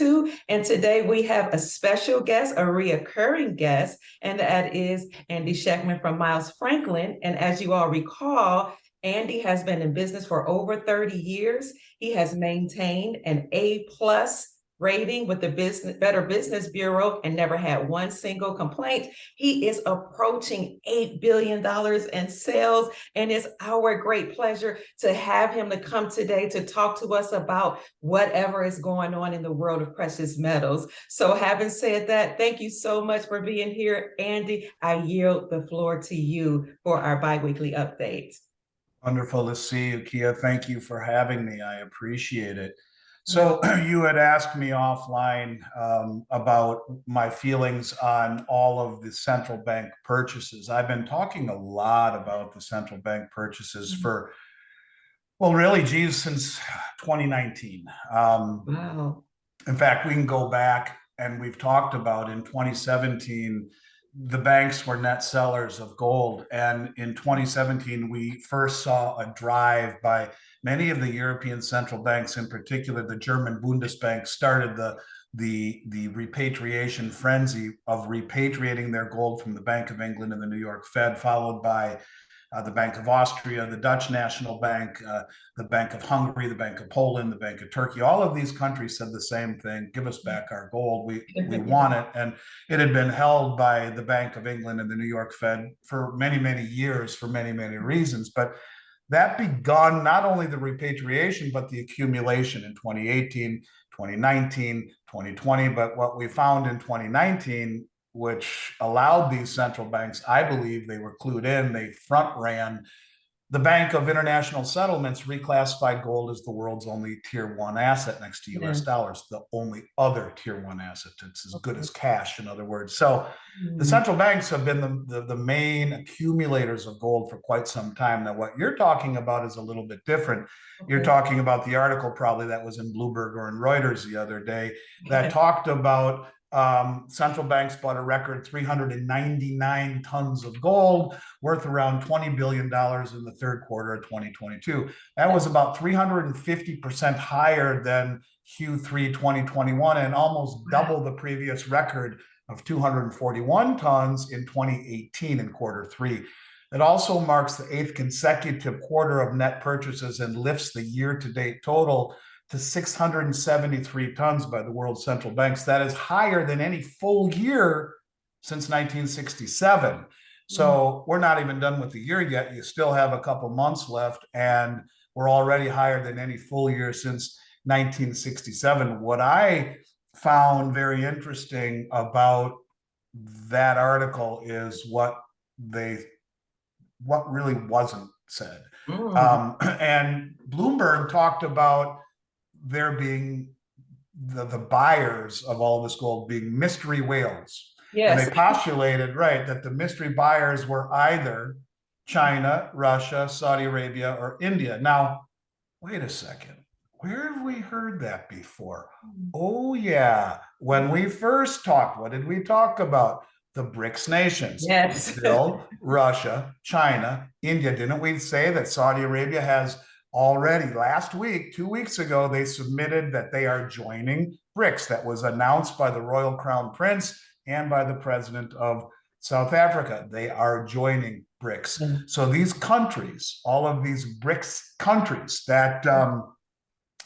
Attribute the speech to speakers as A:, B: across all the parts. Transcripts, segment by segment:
A: Two. And today we have a special guest, a reoccurring guest, and that is Andy Schectman from Miles Franklin. And as you all recall, Andy has been in business for over 30 years. He has maintained an A plus rating with the Better Business Bureau and never had one single complaint. He is approaching $8 billion in sales, and it's our great pleasure to have him to come today to talk to us about whatever is going on in the world of precious metals. So having said that, thank you so much for being here, Andy. I yield the floor to you for our biweekly updates.
B: Wonderful to see you, Kia. Thank you for having me. I appreciate it. So you had asked me offline about my feelings on all of the central bank purchases. I've been talking a lot about the central bank purchases for, well, really, geez, since 2019.
A: Wow.
B: In fact, we can go back and we've talked about in 2017, the banks were net sellers of gold. And in 2017, we first saw a drive by many of the European central banks, in particular, the German Bundesbank, started the repatriation frenzy of repatriating their gold from the Bank of England and the New York Fed, followed by the Bank of Austria, the Dutch National Bank, the Bank of Hungary, the Bank of Poland, the Bank of Turkey. All of these countries said the same thing: give us back our gold. We want it. And it had been held by the Bank of England and the New York Fed for many, many years for many, many reasons. But that begun not only the repatriation, but the accumulation in 2018, 2019, 2020. But what we found in 2019, which allowed these central banks, I believe they were clued in, they front ran. The Bank of International Settlements reclassified gold as the world's only tier one asset next to US dollars, the only other tier one asset. It's as good as cash, in other words. So the central banks have been the main accumulators of gold for quite some time. Now, what you're talking about is a little bit different. You're talking about the article probably that was in Bloomberg or in Reuters the other day that talked about central banks bought a record 399 tons of gold worth around $20 billion in the third quarter of 2022. That was about 350% higher than Q3 2021 and almost double the previous record of 241 tons in 2018 in quarter three. It also marks the 8th consecutive quarter of net purchases and lifts the year-to-date total to 673 tons by the world's central banks. That is higher than any full year since 1967. So we're not even done with the year yet. You still have a couple months left, and we're already higher than any full year since 1967. What I found very interesting about that article is what really wasn't said. And Bloomberg talked about there being the buyers of all this gold being mystery whales. Yes. And they postulated, right, that the mystery buyers were either China, Russia, Saudi Arabia, or India. Now, wait a second. Where have we heard that before? Oh, yeah. When we first talked, what did we talk about? The BRICS nations.
A: Yes.
B: Brazil, Russia, China, India. Didn't we say that Saudi Arabia has already last week, 2 weeks ago, they submitted that they are joining BRICS. That was announced by the Royal Crown Prince and by the president of South Africa. They are joining BRICS. So these countries, all of these BRICS countries, that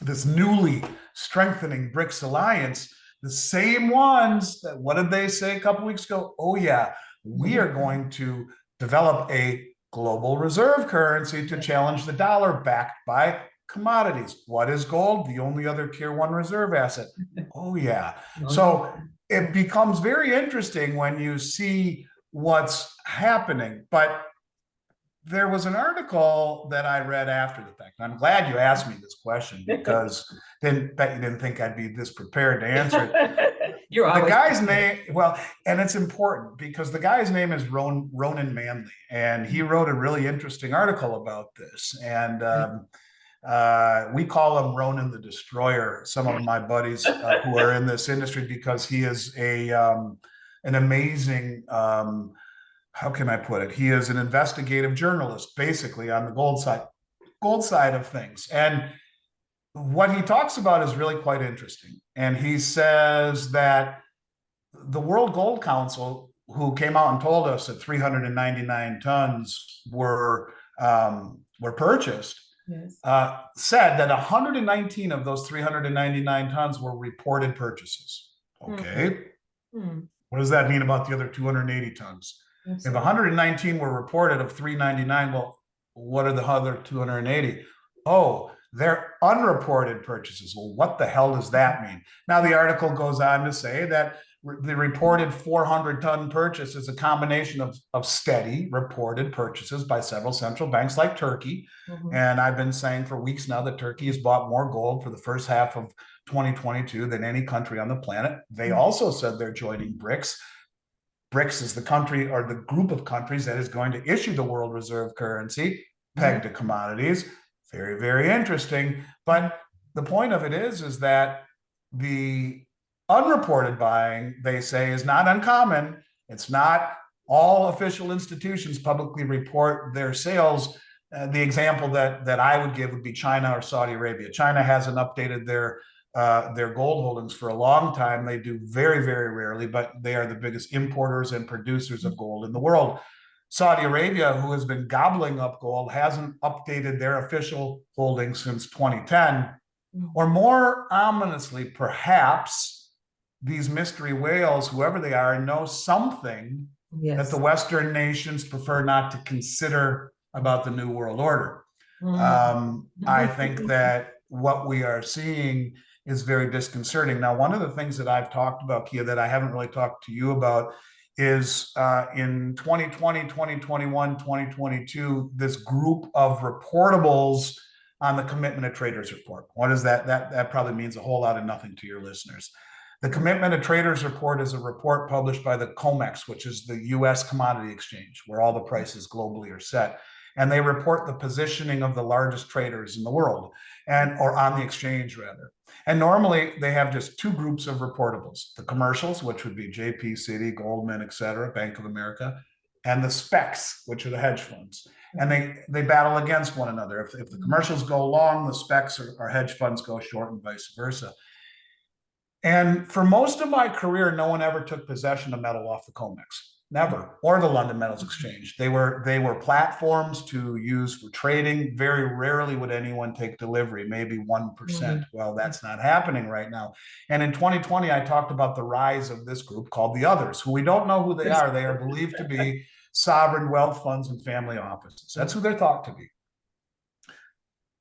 B: this newly strengthening BRICS alliance, the same ones that, what did they say a couple weeks ago? Oh yeah, we are going to develop a global reserve currency to challenge the dollar backed by commodities. What is gold? The only other tier one reserve asset. Oh yeah. So it becomes very interesting when you see what's happening. But there was an article that I read after the fact. I'm glad you asked me this question because then bet you didn't think I'd be this prepared to answer it.
A: You're
B: the guy's name, well, and it's important because the guy's name is Ronan Manley, and he wrote a really interesting article about this. And we call him Ronan the Destroyer, some of my buddies who are in this industry, because he is an amazing, how can I put it? He is an investigative journalist, basically, on the gold side of things. And what he talks about is really quite interesting. And he says that the World Gold Council, who came out and told us that 399 tons were purchased,
A: Yes.
B: said that 119 of those 399 tons were reported purchases. Okay.
A: Mm-hmm.
B: What does that mean about the other 280 tons?
A: Absolutely.
B: If 119 were reported of 399, well, what are the other 280? Oh, they're unreported purchases. Well, what the hell does that mean? Now, the article goes on to say that the reported 400-ton purchase is a combination of steady reported purchases by several central banks like Turkey.
A: Mm-hmm.
B: And I've been saying for weeks now that Turkey has bought more gold for the first half of 2022 than any country on the planet. They also said they're joining BRICS. BRICS is the country or the group of countries that is going to issue the world reserve currency pegged to commodities. Very, very interesting. But the point of it is that the unreported buying, they say, is not uncommon. It's not all official institutions publicly report their sales. The example that I would give would be China or Saudi Arabia. China hasn't updated their gold holdings for a long time. They do very, very rarely, but they are the biggest importers and producers of gold in the world. Saudi Arabia, who has been gobbling up gold, hasn't updated their official holdings since 2010. Or more ominously, perhaps, these mystery whales, whoever they are, know something that the Western nations prefer not to consider about the New World Order. I think that what we are seeing is very disconcerting. Now, one of the things that I've talked about, Kia, that I haven't really talked to you about is in 2020, 2021, 2022, this group of reportables on the Commitment of Traders report. What is that? That probably means a whole lot of nothing to your listeners. The Commitment of Traders report is a report published by the COMEX, which is the US commodity exchange, where all the prices globally are set. And they report the positioning of the largest traders in the world, or on the exchange rather. And normally they have just two groups of reportables: the commercials, which would be JP, Citi, Goldman, et cetera, Bank of America, and the specs, which are the hedge funds. And they battle against one another. If the commercials go long, the specs or hedge funds go short, and vice versa. And for most of my career, no one ever took possession of metal off the COMEX, never, or the London Metals Exchange. They were platforms to use for trading. Very rarely would anyone take delivery, maybe 1%. Well, that's not happening right now. And in 2020, I talked about the rise of this group called the Others, who we don't know who they are. They are believed to be sovereign wealth funds and family offices. That's who they're thought to be.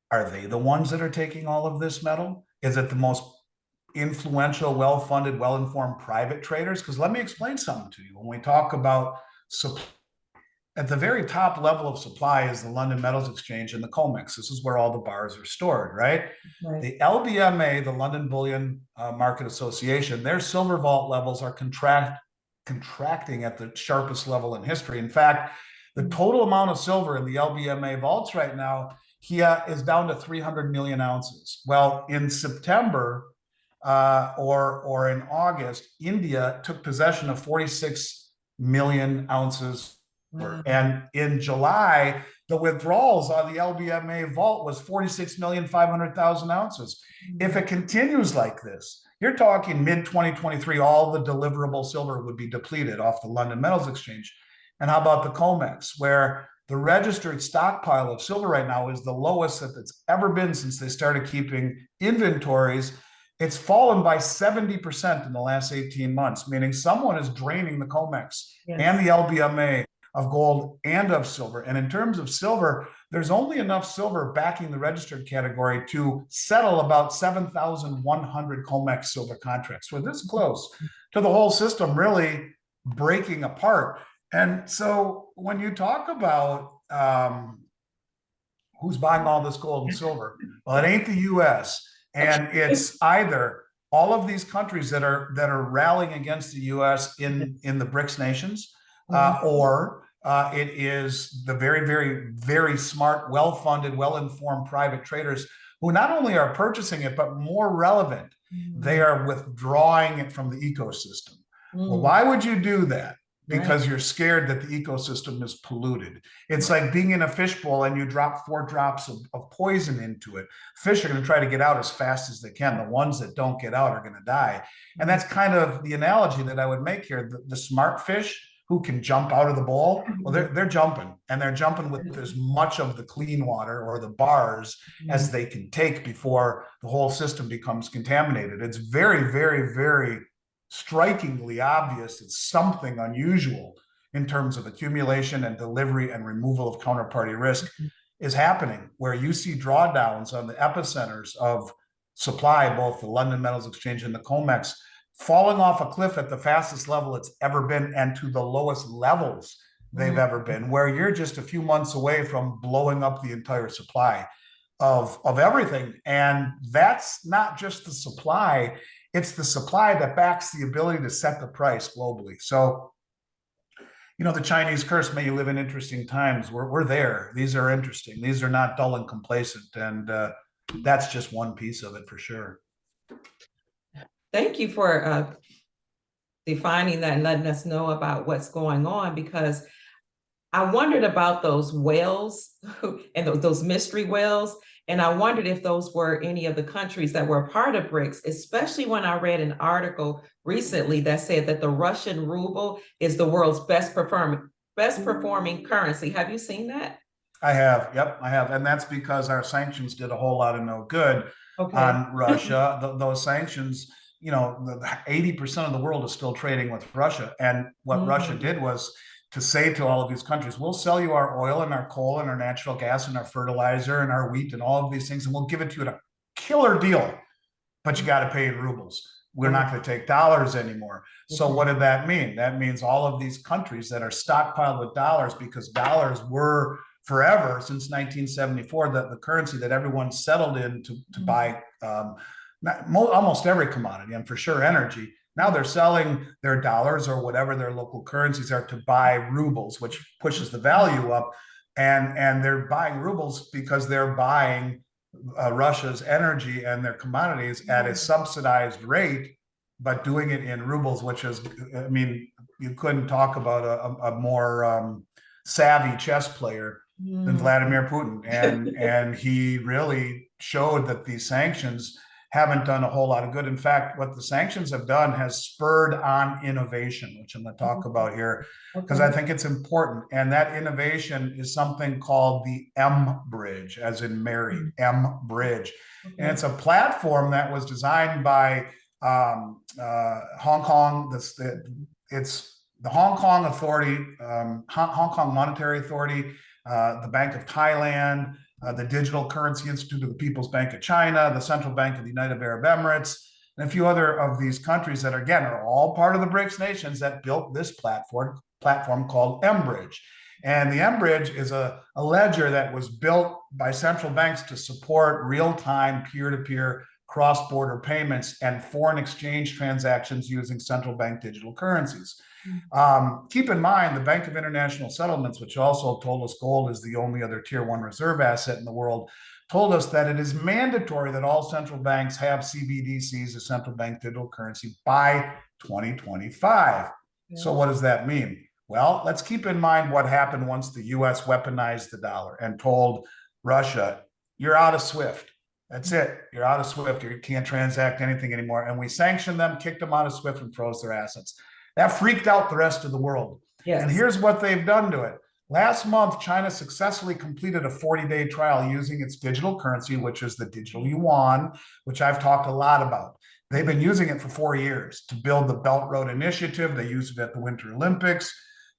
B: Are they the ones that are taking all of this metal? Is it the most influential, well-funded, well-informed private traders? Because let me explain something to you. When we talk about at the very top level of supply is the London Metals Exchange and the COMEX. This is where all the bars are stored, right? The LBMA, the London Bullion Market Association, their silver vault levels are contracting at the sharpest level in history. In fact, the total amount of silver in the LBMA vaults right now is down to 300 million ounces. Well, in September, or in August, India took possession of 46 million ounces. And in July, the withdrawals on the LBMA vault was 46,500,000 ounces. If it continues like this, you're talking mid-2023, all the deliverable silver would be depleted off the London Metals Exchange. And how about the COMEX, where the registered stockpile of silver right now is the lowest that it's ever been since they started keeping inventories? It's fallen by 70% in the last 18 months, meaning someone is draining the COMEX and the LBMA of gold and of silver. And in terms of silver, there's only enough silver backing the registered category to settle about 7,100 COMEX silver contracts. We're this close to the whole system really breaking apart. And so when you talk about who's buying all this gold and silver, well, it ain't the US. And it's either all of these countries that are rallying against the U.S. in the BRICS nations, or it is the very, very, very smart, well-funded, well-informed private traders who not only are purchasing it, but more relevant, they are withdrawing it from the ecosystem. Well, why would you do that? because you're scared that the ecosystem is polluted. It's like being in a fishbowl and you drop 4 drops of poison into it. Fish are going to try to get out as fast as they can. The ones that don't get out are going to die. And that's kind of the analogy that I would make here. The smart fish who can jump out of the bowl, well, they're jumping, and they're jumping with as much of the clean water or the bars as they can take before the whole system becomes contaminated. It's very, very, very strikingly obvious that something unusual in terms of accumulation and delivery and removal of counterparty risk is happening, where you see drawdowns on the epicenters of supply, both the London Metals Exchange and the COMEX, falling off a cliff at the fastest level it's ever been and to the lowest levels they've ever been, where you're just a few months away from blowing up the entire supply of everything. And that's not just the supply, it's the supply that backs the ability to set the price globally. So, you know, the Chinese curse, may you live in interesting times. We're there. These are interesting. These are not dull and complacent. And that's just one piece of it for sure.
A: Thank you for defining that and letting us know about what's going on, because I wondered about those whales and those mystery whales. And I wondered if those were any of the countries that were part of BRICS, especially when I read an article recently that said that the Russian ruble is the world's best performing currency. Have you seen that?
B: I have. Yep, I have. And that's because our sanctions did a whole lot of no good on Russia. Those sanctions, you know, 80% of the world is still trading with Russia. And what Russia did was to say to all of these countries, we'll sell you our oil and our coal and our natural gas and our fertilizer and our wheat and all of these things, and we'll give it to you at a killer deal, but you got to pay in rubles. We're not going to take dollars anymore. So what did that mean? That means all of these countries that are stockpiled with dollars, because dollars were forever, since 1974, the currency that everyone settled in to buy almost every commodity, and for sure energy. Now they're selling their dollars or whatever their local currencies are to buy rubles, which pushes the value up. And they're buying rubles because they're buying Russia's energy and their commodities at a subsidized rate, but doing it in rubles, which is, I mean, you couldn't talk about a more savvy chess player than Vladimir Putin. And he really showed that these sanctions haven't done a whole lot of good. In fact, what the sanctions have done has spurred on innovation, which I'm going to talk about here, because I think it's important. And that innovation is something called the M Bridge, as in Mary, M Bridge. And it's a platform that was designed by Hong Kong. It's the Hong Kong Authority, Hong Kong Monetary Authority, the Bank of Thailand, the Digital Currency Institute of the People's Bank of China, the Central Bank of the United Arab Emirates, and a few other of these countries that, again, are all part of the BRICS nations that built this platform called mBridge. And the mBridge is a ledger that was built by central banks to support real-time peer-to-peer cross-border payments and foreign exchange transactions using central bank digital currencies. Keep in mind, the Bank of International Settlements, which also told us gold is the only other tier 1 reserve asset in the world, told us that it is mandatory that all central banks have CBDCs, a central bank digital currency, by 2025. Yeah. So what does that mean? Well, let's keep in mind what happened once the US weaponized the dollar and told Russia, you're out of SWIFT. That's it. You're out of SWIFT. You can't transact anything anymore. And we sanctioned them, kicked them out of SWIFT, and froze their assets. That freaked out the rest of the world. Yes. And here's what they've done to it. Last month, China successfully completed a 40-day trial using its digital currency, which is the digital yuan, which I've talked a lot about. They've been using it for 4 years to build the Belt Road Initiative. They used it at the Winter Olympics.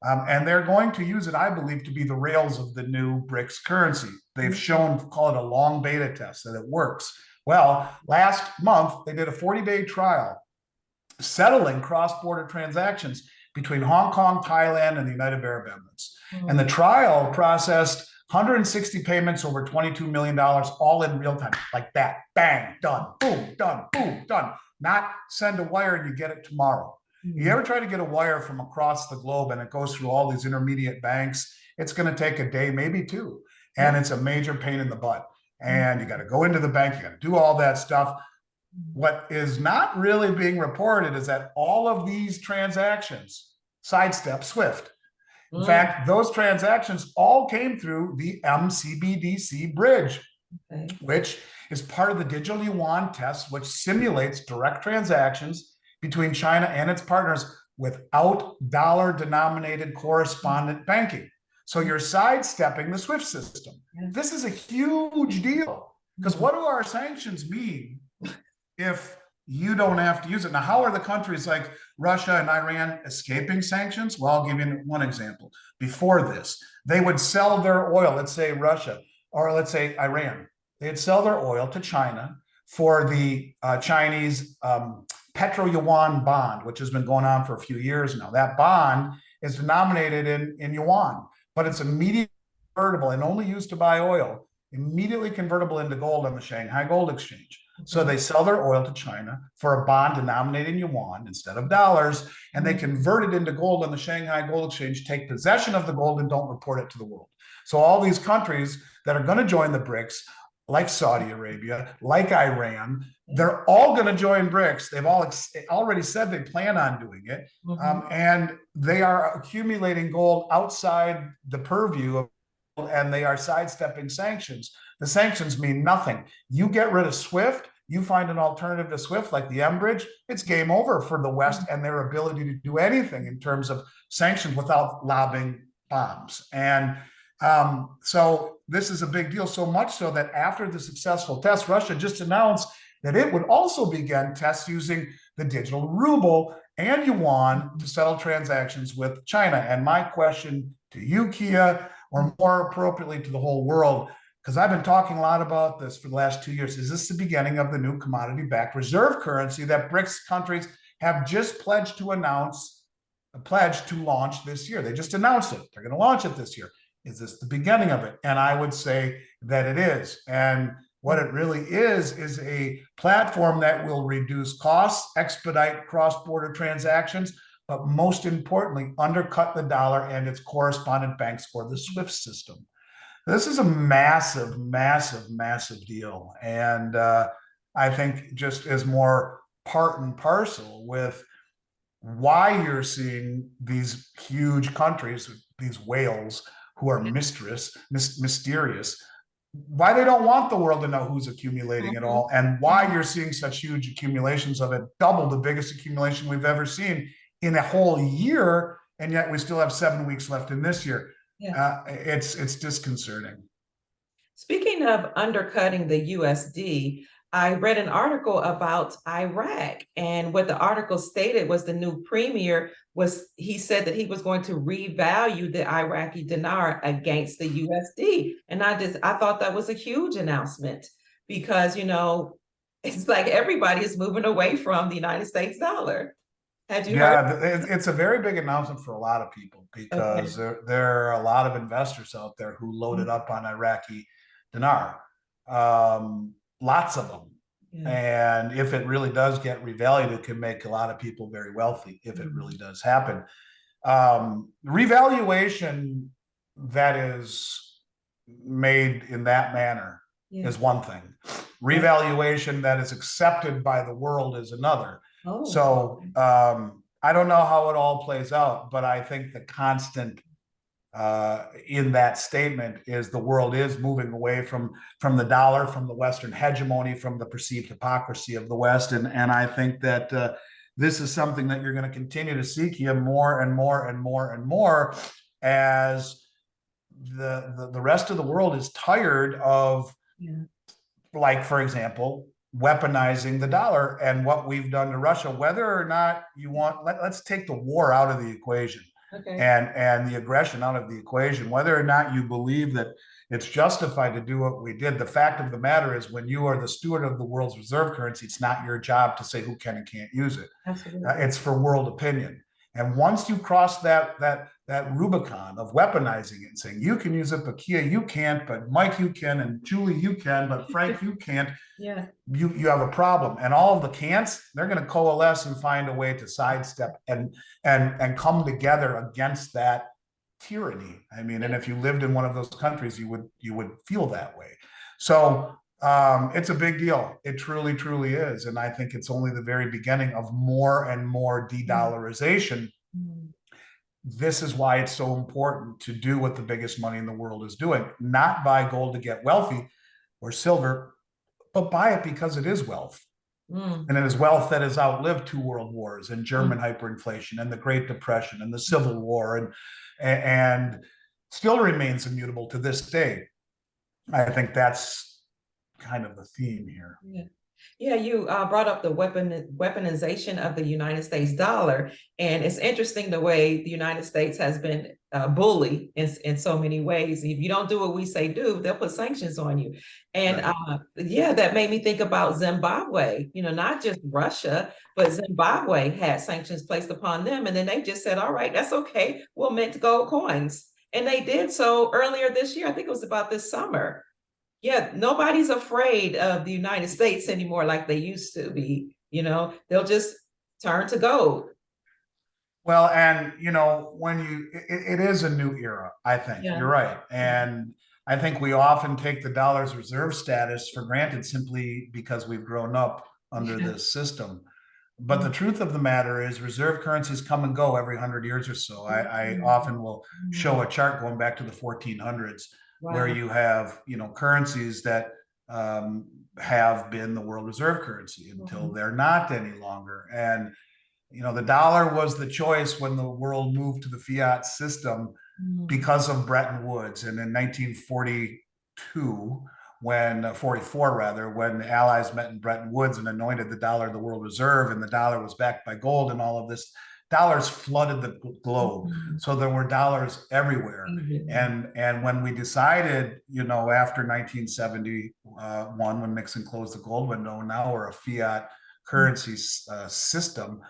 B: And they're going to use it, I believe, to be the rails of the new BRICS currency. They've shown, call it a long beta test, that it works. Well, last month, they did a 40-day trial settling cross-border transactions between Hong Kong, Thailand, and the United Arab Emirates. And the trial processed 160 payments over $22 million, all in real time, like that. Bang, done, boom, done, boom, done. Not send a wire and you get it tomorrow. You ever try to get a wire from across the globe and it goes through all these intermediate banks? It's going to take a day, maybe 2. And it's a major pain in the butt. And you got to go into the bank, you got to do all that stuff. What is not really being reported is that all of these transactions sidestep SWIFT. In
A: Mm,
B: fact, those transactions all came through the MCBDC bridge,
A: okay.
B: which is part of the digital yuan test, which simulates direct transactions between China and its partners without dollar denominated correspondent banking. So you're sidestepping the SWIFT system.
A: Yeah.
B: This is a huge deal because
A: Mhm.
B: what do our sanctions mean if you don't have to use it? Now, how are the countries like Russia and Iran escaping sanctions? Well, I'll give you one example. Before this, they would sell their oil, let's say Russia, or let's say Iran. They'd sell their oil to China for the Chinese petro yuan bond, which has been going on for a few years now. That bond is denominated in yuan, but it's immediately convertible and only used to buy oil, immediately convertible into gold on the Shanghai Gold Exchange. So they sell their oil to China for a bond denominated in yuan instead of dollars, and they convert it into gold on the Shanghai Gold Exchange, take possession of the gold, and don't report it to the world. So all these countries that are going to join the BRICS, like Saudi Arabia, like Iran, they're all going to join BRICS. They've all already said they plan on doing it. And they are accumulating gold outside the purview of, and they are sidestepping sanctions. The sanctions mean nothing. You get rid of SWIFT, you find an alternative to SWIFT like the M bridge, it's game over for the West and their ability to do anything in terms of sanctions without lobbing bombs. And so this is a big deal, so much so that after the successful test, Russia just announced that it would also begin tests using the digital ruble and yuan to settle transactions with China. And my question to you, Kia, or more appropriately to the whole world, because I've been talking a lot about this for the last 2 years, is this the beginning of the new commodity-backed reserve currency that BRICS countries have just pledged to announce, a pledge to launch this year? They just announced it. They're going to launch it this year. Is this the beginning of it? And I would say that it is. And what it really is a platform that will reduce costs, expedite cross-border transactions, but most importantly, undercut the dollar and its correspondent banks or the SWIFT system. This is a massive, massive, massive deal. And I think just is more part and parcel with why you're seeing these huge countries, these whales who are mysterious, why they don't want the world to know who's accumulating it all, and why you're seeing such huge accumulations of it, double the biggest accumulation we've ever seen in a whole year, and yet we still have 7 weeks left in this year. It's disconcerting.
A: Speaking of undercutting the USD, I read an article about Iraq, and what the article stated was the new premier he said that he was going to revalue the Iraqi dinar against the USD. And I thought that was a huge announcement because, it's like everybody is moving away from the United States dollar. Had you heard?
B: It's a very big announcement for a lot of people because there are a lot of investors out there who loaded up on Iraqi dinar. Lots of them. And if it really does get revalued, it can make a lot of people very wealthy if it really does happen. Revaluation that is made in that manner is one thing. Revaluation that is accepted by the world is another. So I don't know how it all plays out, but I think the constant in that statement is the world is moving away from the dollar, from the Western hegemony, from the perceived hypocrisy of the West. And I think that this is something that you're going to continue to see here more and more and more and more as the rest of the world is tired of, like, for example, weaponizing the dollar and what we've done to Russia. Whether or not you want, let's take the war out of the equation. And the aggression out of the equation, whether or not you believe that it's justified to do what we did. The fact of the matter is, when you are the steward of the world's reserve currency, it's not your job to say who can and can't use it. It's for world opinion. And once you cross that Rubicon of weaponizing it and saying you can use it, but Kia, you can't, but Mike, you can, and Julie, you can, but Frank, you can't. You have a problem. And all of the can'ts, they're going to coalesce and find a way to sidestep and come together against that tyranny. I mean, and if you lived in one of those countries, you would feel that way. So it's a big deal. It truly, truly is. And I think it's only the very beginning of more and more de-dollarization. this is why it's so important to do what the biggest money in the world is doing, not buy gold to get wealthy or silver, but buy it because it is wealth.
A: Mm.
B: And it is wealth that has outlived 2 world wars and German
A: Mm.
B: hyperinflation and the Great Depression and the Civil War and still remains immutable to this day. I think that's kind of the theme here.
A: Yeah. Yeah, you brought up the weaponization of the United States dollar, and it's interesting the way the United States has been bullied in so many ways. If you don't do what we say do, they'll put sanctions on you. And
B: Right.
A: yeah, that made me think about Zimbabwe. You know, not just Russia, but Zimbabwe had sanctions placed upon them, and then they just said, "All right, that's okay. We'll mint gold coins," and they did so earlier this year. I think it was about this summer. Yeah, nobody's afraid of the United States anymore like they used to be. You know, they'll just turn to gold.
B: Well, and when it is a new era, I think
A: Yeah.
B: you're right.
A: Yeah.
B: And I think we often take the dollar's reserve status for granted simply because we've grown up under
A: Yeah.
B: this system. But the truth of the matter is reserve currencies come and go every 100 years or so. I often will show a chart going back to the 1400s where
A: Wow.
B: you have, currencies that have been the world reserve currency until they're not any longer. And the dollar was the choice when the world moved to the fiat system
A: Mm.
B: because of Bretton Woods. And in 1942, when 44 rather, when the Allies met in Bretton Woods and anointed the dollar the world reserve, and the dollar was backed by gold and all of this, dollars flooded the globe.
A: Mm.
B: So there were dollars everywhere. And when we decided, after 1971, when Nixon closed the gold window, now we're a fiat currency system.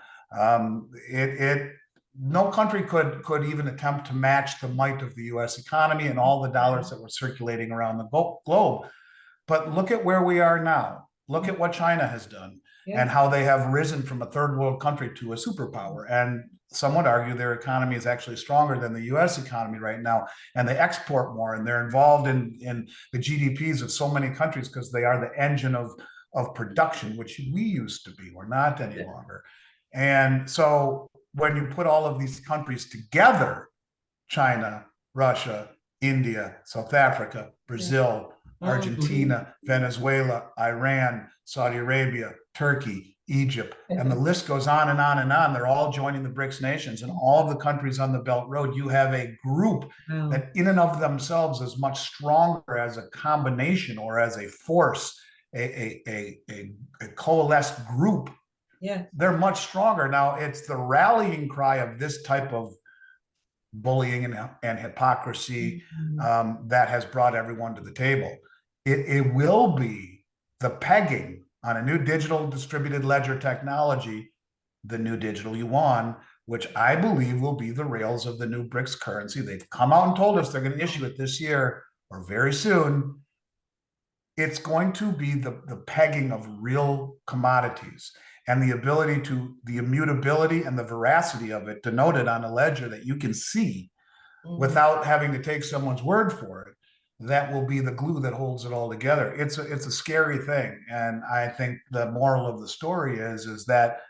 B: No country could even attempt to match the might of the U.S. economy and all the dollars that were circulating around the globe. But look at where we are now. Look at what China has done and how they have risen from a third world country to a superpower. And some would argue their economy is actually stronger than the U.S. economy right now, and they export more, and they're involved in the GDPs of so many countries because they are the engine of production, which we used to be. We're not any longer. And so when you put all of these countries together, China, Russia, India, South Africa, Brazil, Argentina, Venezuela, Iran, Saudi Arabia, Turkey, Egypt, and the list goes on and on and on. They're all joining the BRICS nations, and all of the countries on the Belt Road. You have a group that in and of themselves is much stronger as a combination or as a force, a coalesced group.
A: Yeah.
B: They're much stronger. Now, it's the rallying cry of this type of bullying and hypocrisy that has brought everyone to the table. It will be the pegging on a new digital distributed ledger technology, the new digital yuan, which I believe will be the rails of the new BRICS currency. They've come out and told us they're going to issue it this year or very soon. It's going to be the pegging of real commodities and the ability to the immutability and the veracity of it denoted on a ledger that you can see without having to take someone's word for it. That will be the glue that holds it all together. It's a scary thing. And I think the moral of the story is that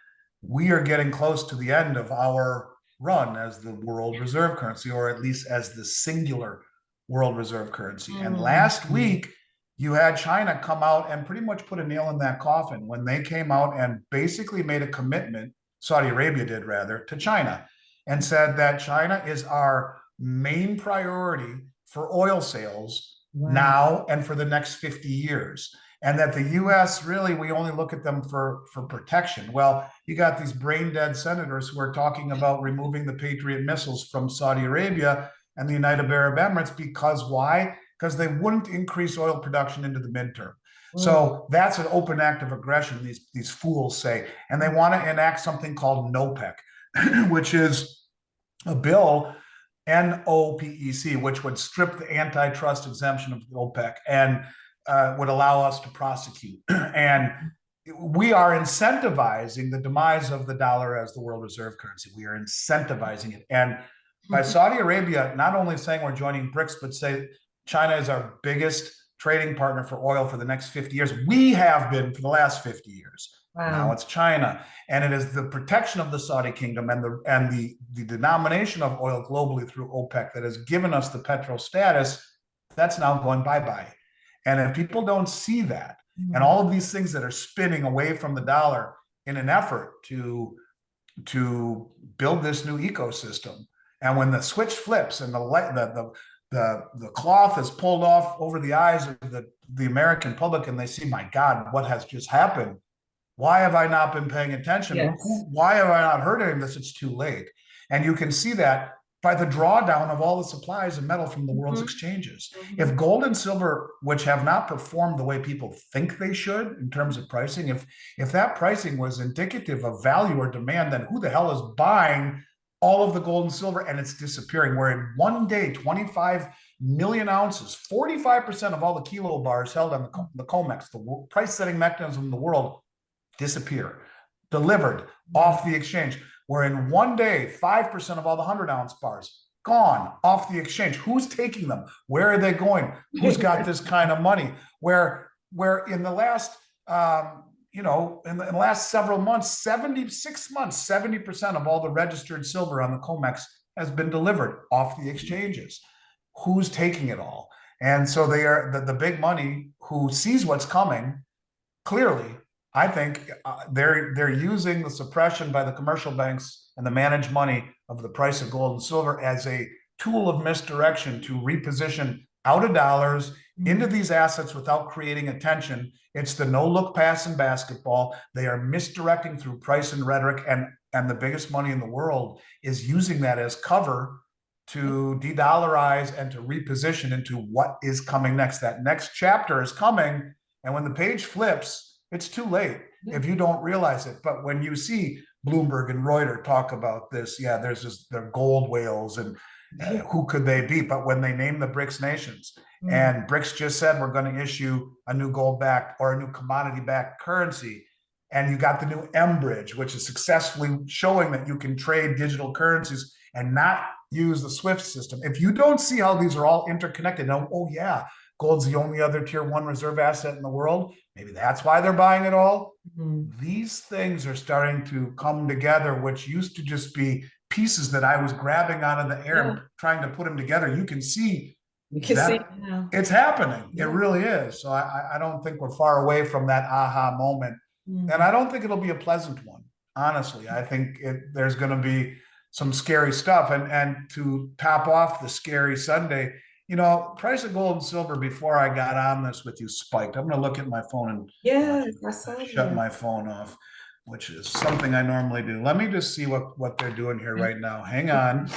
B: we are getting close to the end of our run as the world reserve currency, or at least as the singular world reserve currency. And last week, you had China come out and pretty much put a nail in that coffin when they came out and basically made a commitment, Saudi Arabia did rather, to China, and said that China is our main priority for oil sales now and for the next 50 years. And that the US really, we only look at them for protection. Well, you got these brain dead senators who are talking about removing the Patriot missiles from Saudi Arabia and the United Arab Emirates because why? Because they wouldn't increase oil production into the midterm. So that's an open act of aggression, these fools say. And they want to enact something called NOPEC, which is a bill, NOPEC, which would strip the antitrust exemption of the OPEC and would allow us to prosecute. And we are incentivizing the demise of the dollar as the world reserve currency. We are incentivizing it. And by Saudi Arabia not only saying we're joining BRICS, but say China is our biggest trading partner for oil for the next 50 years. We have been for the last 50 years. Now
A: Wow.
B: it's China. And it is the protection of the Saudi kingdom and the denomination of oil globally through OPEC that has given us the petro status. That's now going bye-bye. And if people don't see that, and all of these things that are spinning away from the dollar in an effort to build this new ecosystem, and when the switch flips and the cloth is pulled off over the eyes of the American public, and they see, my God, what has just happened? Why have I not been paying attention?
A: Yes.
B: Why have I not heard any of this? It's too late. And you can see that by the drawdown of all the supplies of metal from the world's exchanges. If gold and silver, which have not performed the way people think they should in terms of pricing, if that pricing was indicative of value or demand, then who the hell is buying all of the gold and silver? And it's disappearing. Where in one day, 25 million ounces, 45% of all the kilo bars held on the COMEX, the price setting mechanism in the world, disappear, delivered off the exchange. Where in one day, 5% of all the 100-ounce bars gone off the exchange. Who's taking them? Where are they going? Who's got this kind of money? Where in the last in the last several months, 76 months, 70% of all the registered silver on the COMEX has been delivered off the exchanges. Who's taking it all? And so they are the big money who sees what's coming. Clearly, I think they're using the suppression by the commercial banks and the managed money of the price of gold and silver as a tool of misdirection to reposition out of dollars into these assets without creating attention. It's the no look pass in basketball. They are misdirecting through price and rhetoric, and the biggest money in the world is using that as cover to de-dollarize and to reposition into what is coming next. That next chapter is coming, and when the page flips, it's too late if you don't realize it. But when you see Bloomberg and Reuters talk about this, yeah, there's this, they're gold whales, and who could they be? But when they name the BRICS nations, and BRICS just said we're going to issue a new gold-backed or a new commodity-backed currency, and you got the new M-Bridge, which is successfully showing that you can trade digital currencies and not use the SWIFT system. If you don't see how these are all interconnected, now, oh yeah, gold's the only other tier one reserve asset in the world. Maybe that's why they're buying it all. These things are starting to come together, which used to just be pieces that I was grabbing out of the air and trying to put them together. You can see it's happening. It really is. So I don't think we're far away from that aha moment. And I don't think it'll be a pleasant one. Honestly, I think there's going to be some scary stuff. And to top off the scary Sunday, price of gold and silver before I got on this with you spiked. I'm going to look at my phone and shut my phone off, which is something I normally do. Let me just see what they're doing here right now. Hang on.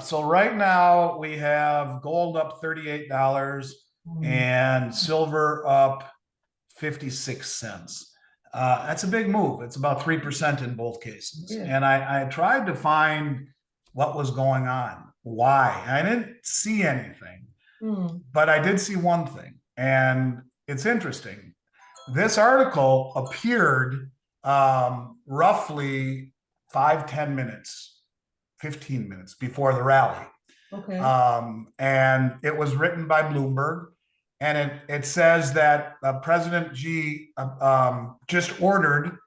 B: So right now we have gold up $38 and silver up 56 cents. That's a big move. It's about 3% in both cases. And I tried to find what was going on. Why? I didn't see anything, but I did see one thing, and it's interesting. This article appeared roughly 5-10 minutes, 15 minutes before the rally. And it was written by Bloomberg, and it says that President Xi just ordered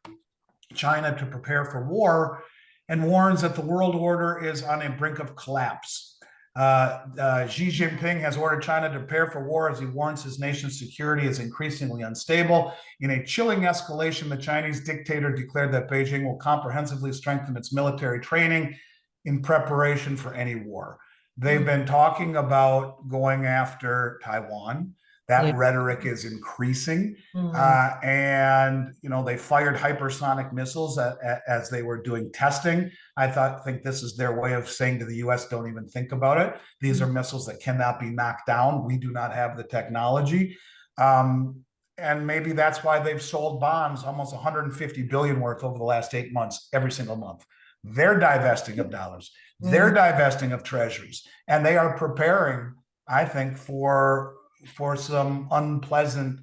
B: China to prepare for war and warns that the world order is on a brink of collapse. Xi Jinping has ordered China to prepare for war as he warns his nation's security is increasingly unstable. In a chilling escalation, the Chinese dictator declared that Beijing will comprehensively strengthen its military training in preparation for any war. They've been talking about going after Taiwan. That rhetoric is increasing. And, they fired hypersonic missiles as they were doing testing. I think this is their way of saying to the US, don't even think about it. These are missiles that cannot be knocked down. We do not have the technology. And maybe that's why they've sold bonds, almost 150 billion worth over the last 8 months, every single month. They're divesting of dollars. They're divesting of treasuries. And they are preparing, I think, for some unpleasant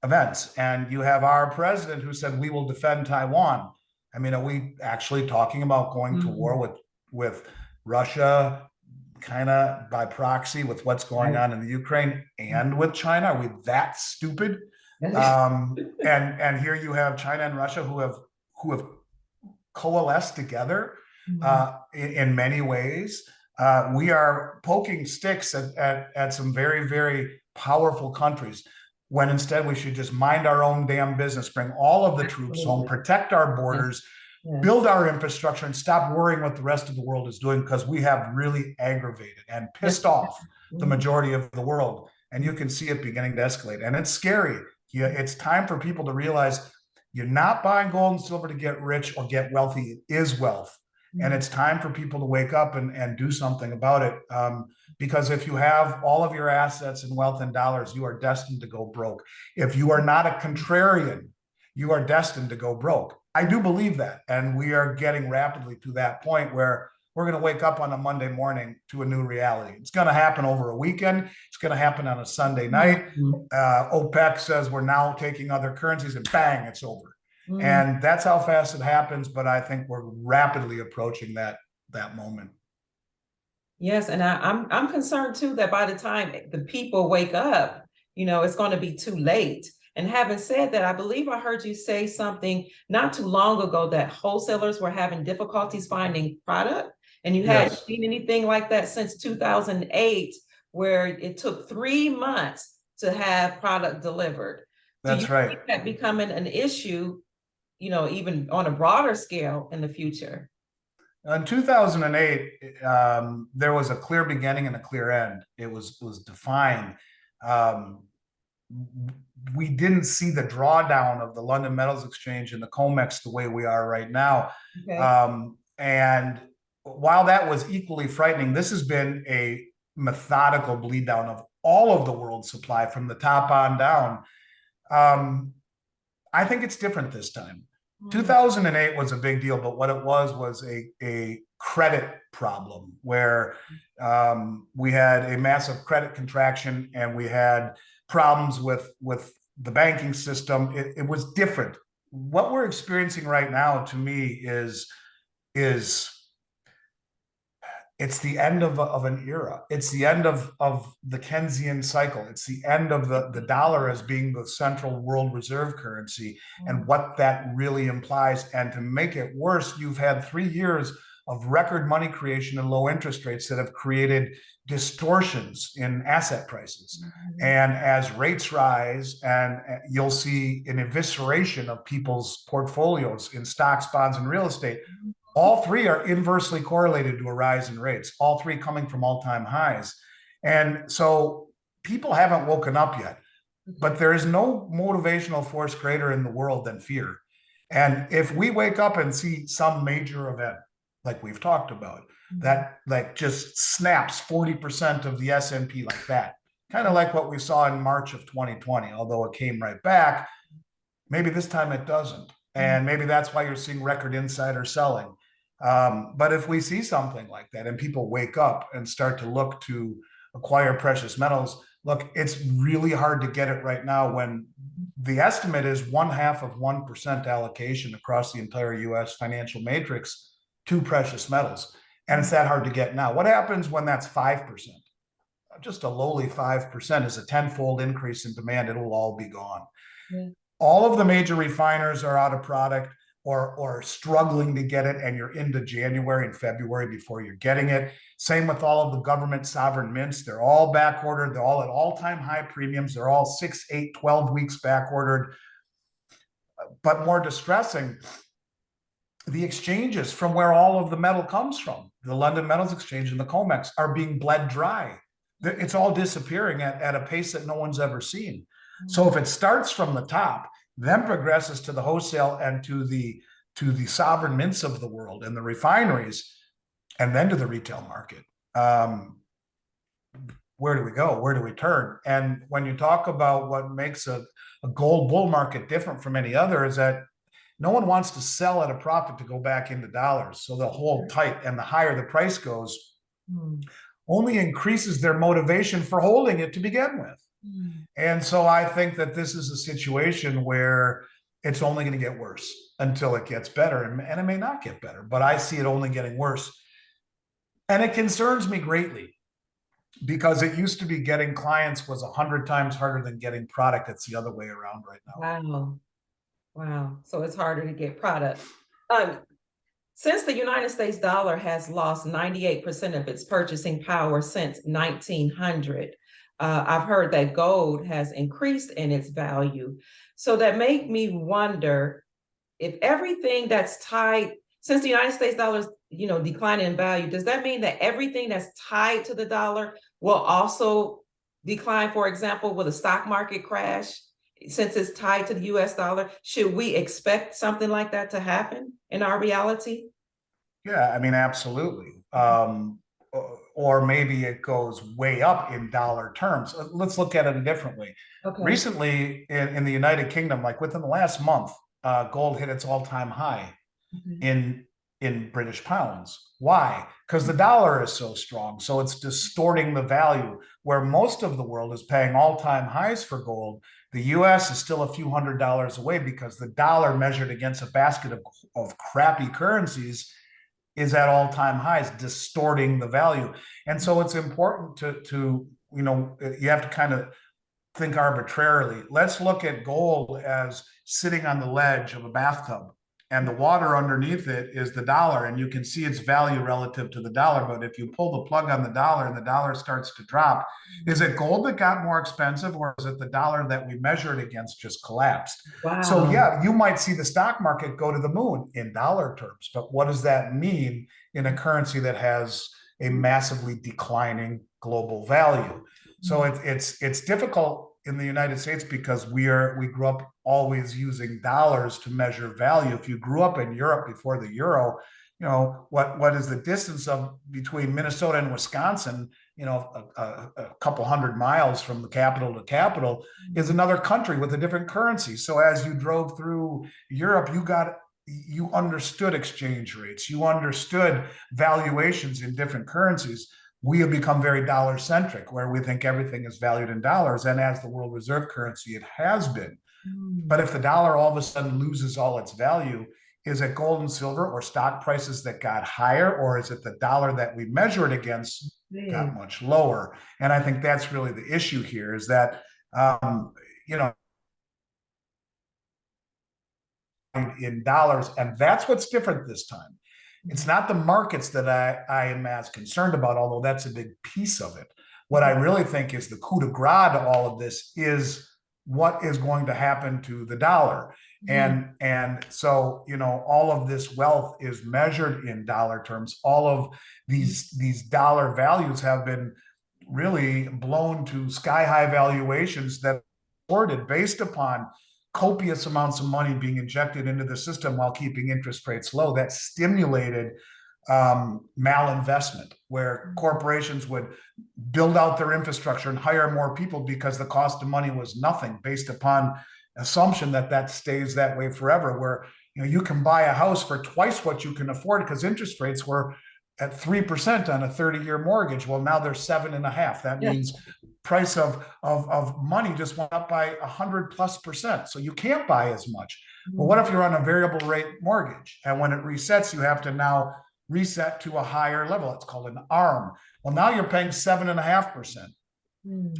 B: events. And you have our president who said, we will defend Taiwan. I mean, are we actually talking about going to war with Russia, kind of by proxy with what's going on in the Ukraine and with China? Are we that stupid? And here you have China and Russia who have coalesced together in many ways. We are poking sticks at some very, very powerful countries when instead we should just mind our own damn business, bring all of the troops home, protect our borders, build our infrastructure, and stop worrying what the rest of the world is doing, because we have really aggravated and pissed off the majority of the world. And you can see it beginning to escalate. And it's scary. Yeah, it's time for people to realize you're not buying gold and silver to get rich or get wealthy. It is wealth. And it's time for people to wake up and do something about it. Because if you have all of your assets and wealth in dollars, you are destined to go broke. If you are not a contrarian, you are destined to go broke. I do believe that. And we are getting rapidly to that point where we're going to wake up on a Monday morning to a new reality. It's going to happen over a weekend. It's going to happen on a Sunday night. OPEC says we're now taking other currencies, and bang, it's over. And that's how fast it happens. But I think we're rapidly approaching that moment.
A: Yes, and I'm concerned too that by the time the people wake up, it's going to be too late. And having said that, I believe I heard you say something not too long ago that wholesalers were having difficulties finding product. And you hadn't seen anything like that since 2008, where it took 3 months to have product delivered.
B: That's right.
A: Think that becoming an issue, even on a broader scale in the future?
B: In 2008, there was a clear beginning and a clear end. It was defined. We didn't see the drawdown of the London Metals Exchange and the COMEX the way we are right now. And while that was equally frightening, this has been a methodical bleed down of all of the world's supply from the top on down. I think it's different this time. 2008 was a big deal, but what it was a credit problem where we had a massive credit contraction and we had problems with the banking system. It was different. What we're experiencing right now, to me, is it's the end of an era. It's the end of the Keynesian cycle. It's the end of the dollar as being the central world reserve currency and what that really implies. And to make it worse, you've had 3 years of record money creation and low interest rates that have created distortions in asset prices. And as rates rise, and you'll see an evisceration of people's portfolios in stocks, bonds, and real estate. All three are inversely correlated to a rise in rates, all three coming from all-time highs. And so people haven't woken up yet, but there is no motivational force greater in the world than fear. And if we wake up and see some major event, like we've talked about, that like just snaps 40% of the S&P like that, kind of like what we saw in March of 2020, although it came right back, maybe this time it doesn't. And maybe that's why you're seeing record insider selling. But if we see something like that and people wake up and start to look to acquire precious metals, look, it's really hard to get it right now when the estimate is 0.5% allocation across the entire US financial matrix to precious metals. And it's that hard to get now. What happens when that's 5%? Just a lowly 5% is a tenfold increase in demand. It will all be gone. All of the major refiners are out of product or struggling to get it, and you're into January and February before you're getting it. Same with all of the government sovereign mints. They're all back ordered. They're all at all-time high premiums. They're all 6, 8, 12 weeks back ordered. But more distressing, the exchanges from where all of the metal comes from, the London Metals Exchange and the COMEX, are being bled dry. It's all disappearing at a pace that no one's ever seen. So if it starts from the top, then progresses to the wholesale and to the sovereign mints of the world and the refineries, and then to the retail market, where do we go? Where do we turn? And when you talk about what makes a gold bull market different from any other, is that no one wants to sell at a profit to go back into dollars. So they'll hold tight, and the higher the price goes, only increases their motivation for holding it to begin with. And so I think that this is a situation where it's only going to get worse until it gets better. And it may not get better, but I see it only getting worse. And it concerns me greatly because it used to be getting clients was 100 times harder than getting product. It's the other way around right now.
A: Wow. Wow. So it's harder to get product. Um, since the United States dollar has lost 98% of its purchasing power since 1900, I've heard that gold has increased in its value. So that made me wonder if everything that's tied, since the United States dollar is, declining in value, does that mean that everything that's tied to the dollar will also decline? For example, will the stock market crash since it's tied to the US dollar? Should we expect something like that to happen in our reality?
B: Yeah, I mean, absolutely. Or maybe it goes way up in dollar terms. Let's look at it a different way.
A: Okay.
B: Recently, in the United Kingdom, like within the last month, gold hit its all-time high
A: Mhm.
B: in British pounds. Why? Because the dollar is so strong. So it's distorting the value. Where most of the world is paying all-time highs for gold, the US is still a few $100s away because the dollar measured against a basket of crappy currencies is at all-time highs, distorting the value. And so it's important to you have to kind of think arbitrarily. Let's look at gold as sitting on the ledge of a bathtub, and the water underneath it is the dollar, and you can see its value relative to the dollar. But if you pull the plug on the dollar and the dollar starts to drop, is it gold that got more expensive, or is it the dollar that we measured against just collapsed? So
A: Wow.
B: yeah, you might see the stock market go to the moon in dollar terms, but what does that mean in a currency that has a massively declining global value? So it's difficult in the United States because we grew up always using dollars to measure value. If you grew up in Europe before the euro, what is the distance of between Minnesota and Wisconsin? A couple 100 miles from the capital to capital is another country with a different currency. So as you drove through Europe, you understood exchange rates, you understood valuations in different currencies. We have become very dollar centric, where we think everything is valued in dollars. And as the world reserve currency, it has been. But if the dollar all of a sudden loses all its value, is it gold and silver or stock prices that got higher, or is it the dollar that we measure it against got much lower? And I think that's really the issue here, is that, you know, in dollars. And that's what's different this time. It's not the markets that I am as concerned about, although that's a big piece of it. What I really think is the coup de grace to all of this is what is going to happen to the dollar. And so, all of this wealth is measured in dollar terms. All of these dollar values have been really blown to sky high valuations that are awarded based upon copious amounts of money being injected into the system while keeping interest rates low. That stimulated malinvestment, where corporations would build out their infrastructure and hire more people because the cost of money was nothing, based upon assumption that stays that way forever, where you can buy a house for twice what you can afford because interest rates were at 3% on a 30-year mortgage. Well, now they're 7.5%. That means price of money just went up by 100+%. So you can't buy as much. But what if you're on a variable rate mortgage, and when it resets, you have to now reset to a higher level? It's called an ARM. Well, now you're paying 7.5%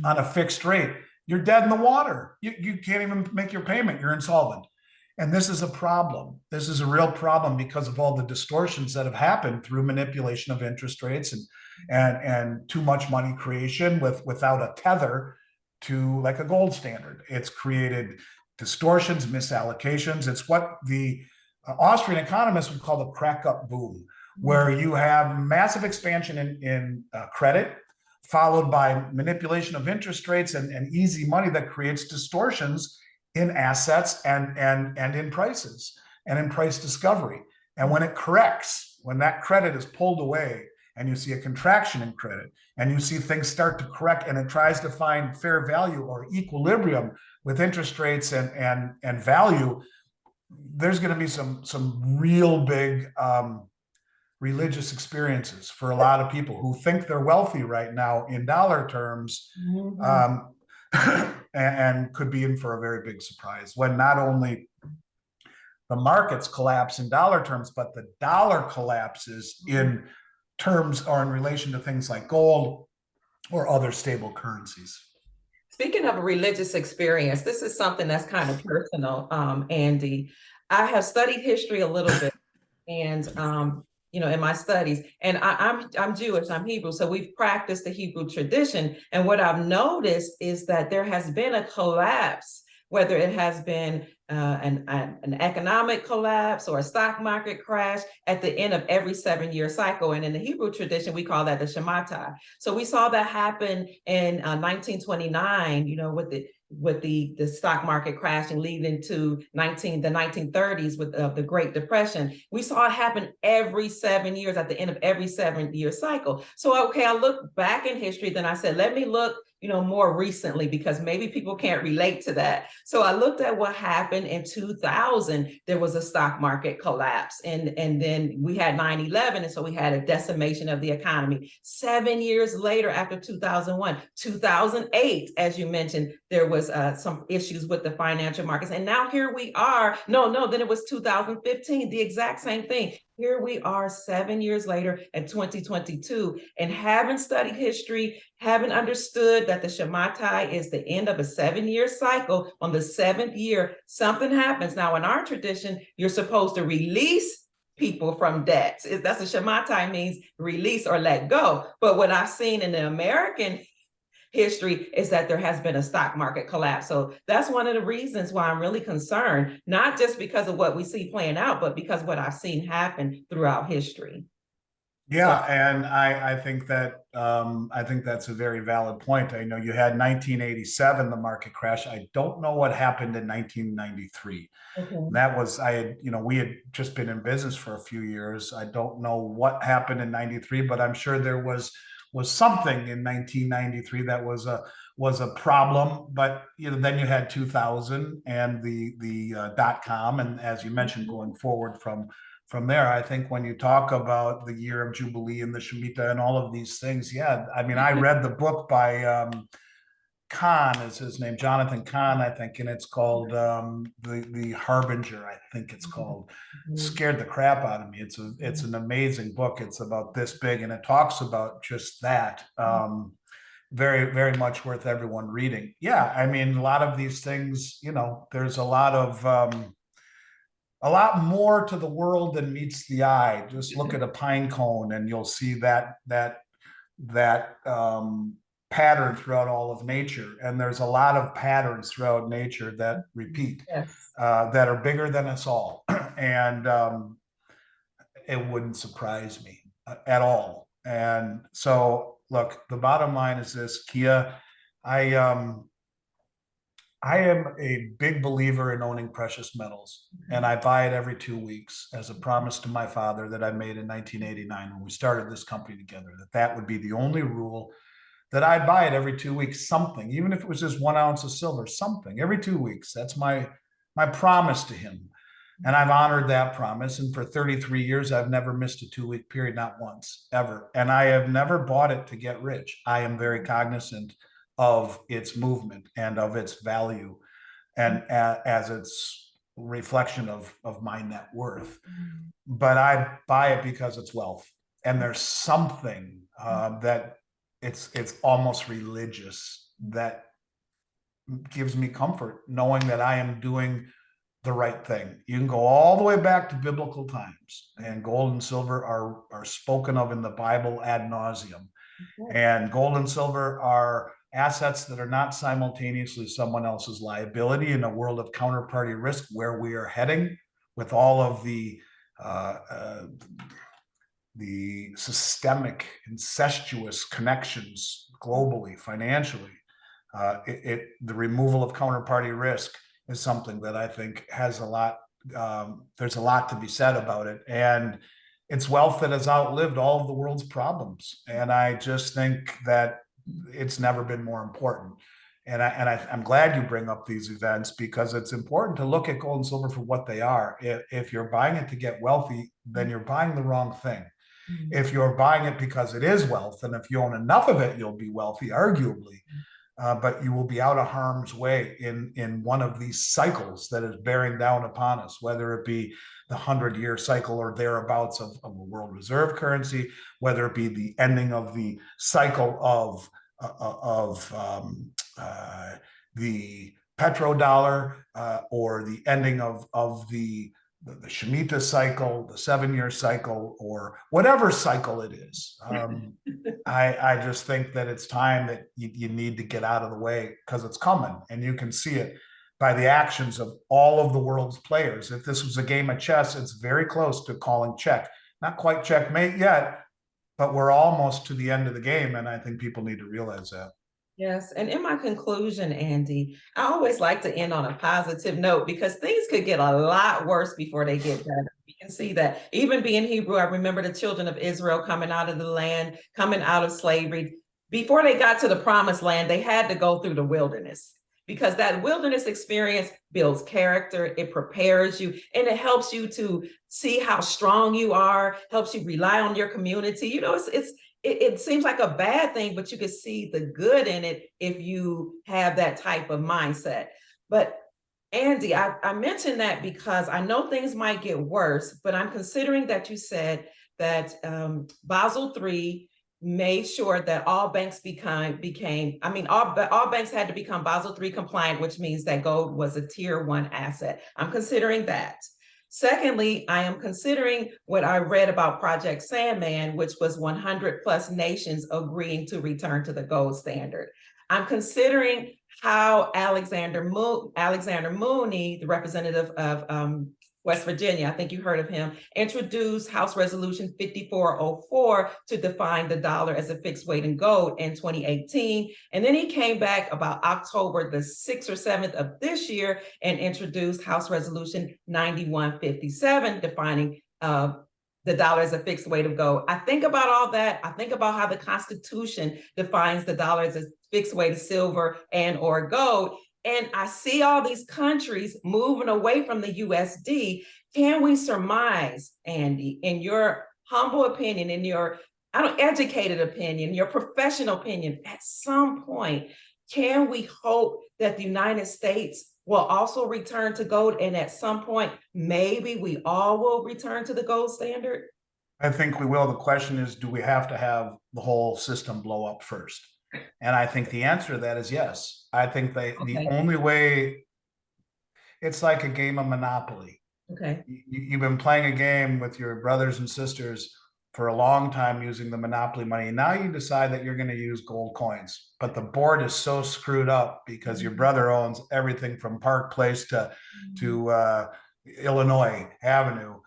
B: on a fixed rate. You're dead in the water. You can't even make your payment. You're insolvent. And this is a problem. This is a real problem because of all the distortions that have happened through manipulation of interest rates and too much money creation without a tether to like a gold standard. It's created distortions, misallocations. It's what the Austrian economists would call the crack up boom, where you have massive expansion in credit, followed by manipulation of interest rates and easy money that creates distortions in assets and in prices and in price discovery. And when it corrects, when that credit is pulled away and you see a contraction in credit and you see things start to correct and it tries to find fair value or equilibrium with interest rates and value, there's going to be some real big religious experiences for a lot of people who think they're wealthy right now in dollar terms. And could be in for a very big surprise when not only the markets collapse in dollar terms, but the dollar collapses in terms or in relation to things like gold or other stable currencies.
A: Speaking of a religious experience, this is something that's kind of personal, Andy. I have studied history a little bit, and in my studies, and I'm Jewish, I'm Hebrew, so we've practiced the Hebrew tradition. And what I've noticed is that there has been a collapse, whether it has been an economic collapse or a stock market crash at the end of every 7-year cycle. And in the Hebrew tradition, we call that the Shemitah. So we saw that happen in 1929, with the stock market crashing, leading to the 1930s with the Great Depression. We saw it happen every 7 years at the end of every 7-year cycle. So, okay, I looked back in history, then I said, let me look more recently, because maybe people can't relate to that. So I looked at what happened in 2000. There was a stock market collapse, and then we had 9/11, and so we had a decimation of the economy. 7 years later, after 2001, 2008, as you mentioned, there was some issues with the financial markets, and now here we are. Then it was 2015, the exact same thing. Here we are 7 years later in 2022, and haven't studied history, haven't understood that the Shemitah is the end of a 7-year cycle. On the 7th year, something happens. Now, in our tradition, you're supposed to release people from debts. That's what Shemitah means, release or let go. But what I've seen in the American history is that there has been a stock market collapse. So that's one of the reasons why I'm really concerned, not just because of what we see playing out, but because what I've seen happen throughout history.
B: Yeah, and I think that's a very valid point. I know you had 1987, the market crash. I don't know what happened in 1993.
A: Okay.
B: That was we had just been in business for a few years. I don't know what happened in 93, but I'm sure there was something in 1993 that was a problem. But then you had 2000 and the .com, and as you mentioned, going forward from there. I think when you talk about the year of Jubilee and the Shemitah and all of these things, yeah, I mean, I read the book by Kahn is his name, Jonathan Kahn, I think, and it's called the Harbinger, I think it's called. It scared the crap out of me. It's an amazing book. It's about this big, and it talks about just that. Very, very much worth everyone reading. Yeah, I mean, a lot of these things, there's a lot more to the world than meets the eye. Just look at a pine cone, and you'll see that pattern throughout all of nature. And there's a lot of patterns throughout nature that repeat,
A: Yes.
B: that are bigger than us all. And it wouldn't surprise me at all. And so, look, the bottom line is this, Kia. I am a big believer in owning precious metals, and I buy it every 2 weeks as a promise to my father that I made in 1989 when we started this company together, that would be the only rule, that I'd buy it every 2 weeks, something, even if it was just 1 ounce of silver, something every 2 weeks. That's my promise to him. And I've honored that promise. And for 33 years, I've never missed a 2 week period, not once, ever. And I have never bought it to get rich. I am very cognizant of its movement and of its value, and as its reflection of my net worth. But I buy it because it's wealth, and there's something that it's almost religious that gives me comfort, knowing that I am doing the right thing. You can go all the way back to biblical times, and gold and silver are spoken of in the Bible ad nauseum. And gold and silver are assets that are not simultaneously someone else's liability in a world of counterparty risk, where we are heading with all of the systemic incestuous connections globally, financially. The removal of counterparty risk is something that I think has there's a lot to be said about it. And it's wealth that has outlived all of the world's problems. And I just think that it's never been more important. And I'm glad you bring up these events, because it's important to look at gold and silver for what they are. If you're buying it to get wealthy, then you're buying the wrong thing. If you're buying it because it is wealth, and if you own enough of it, you'll be wealthy, arguably. But you will be out of harm's way in one of these cycles that is bearing down upon us, whether it be the 100-year cycle or thereabouts of a world reserve currency, whether it be the ending of the cycle of the petrodollar, or the ending of the Shemitah cycle, the 7-year cycle, or whatever cycle it is. I just think that it's time that you need to get out of the way, because it's coming, and you can see it by the actions of all of the world's players. If this was a game of chess, it's very close to calling check. Not quite checkmate yet, but we're almost to the end of the game, and I think people need to realize that.
A: Yes, and in my conclusion, Andy, I always like to end on a positive note, because things could get a lot worse before they get better. You can see that even being Hebrew, I remember the children of Israel coming out of the land, coming out of slavery. Before they got to the promised land, they had to go through the wilderness, because that wilderness experience builds character, it prepares you, and it helps you to see how strong you are, helps you rely on your community. You know, it seems like a bad thing, but you can see the good in it if you have that type of mindset. But Andy, I mentioned that because I know things might get worse, but I'm considering that you said that Basel III made sure that all banks all banks had to become Basel III compliant, which means that gold was a tier 1 asset. I'm considering that. Secondly, I am considering what I read about Project Sandman, which was 100 plus nations agreeing to return to the gold standard. I'm considering how Alexander Mooney, the representative of West Virginia, I think you heard of him, introduced House Resolution 5404 to define the dollar as a fixed weight in gold in 2018. And then he came back about October the 6th or 7th of this year and introduced House Resolution 9157, defining the dollar as a fixed weight of gold. I think about all that. I think about how the Constitution defines the dollar as a fixed weight of silver and or gold. And I see all these countries moving away from the USD. Can we surmise, Andy, in your humble opinion, in your educated opinion, your professional opinion, at some point, can we hope that the United States will also return to gold, and at some point, maybe we all will return to the gold standard?
B: I think we will. The question is, do we have to have the whole system blow up first? And I think the answer to that is yes. I think the only way, it's like a game of Monopoly.
A: Okay.
B: You've been playing a game with your brothers and sisters for a long time using the Monopoly money. Now you decide that you're going to use gold coins, but the board is so screwed up because your brother owns everything from Park Place to Illinois Avenue.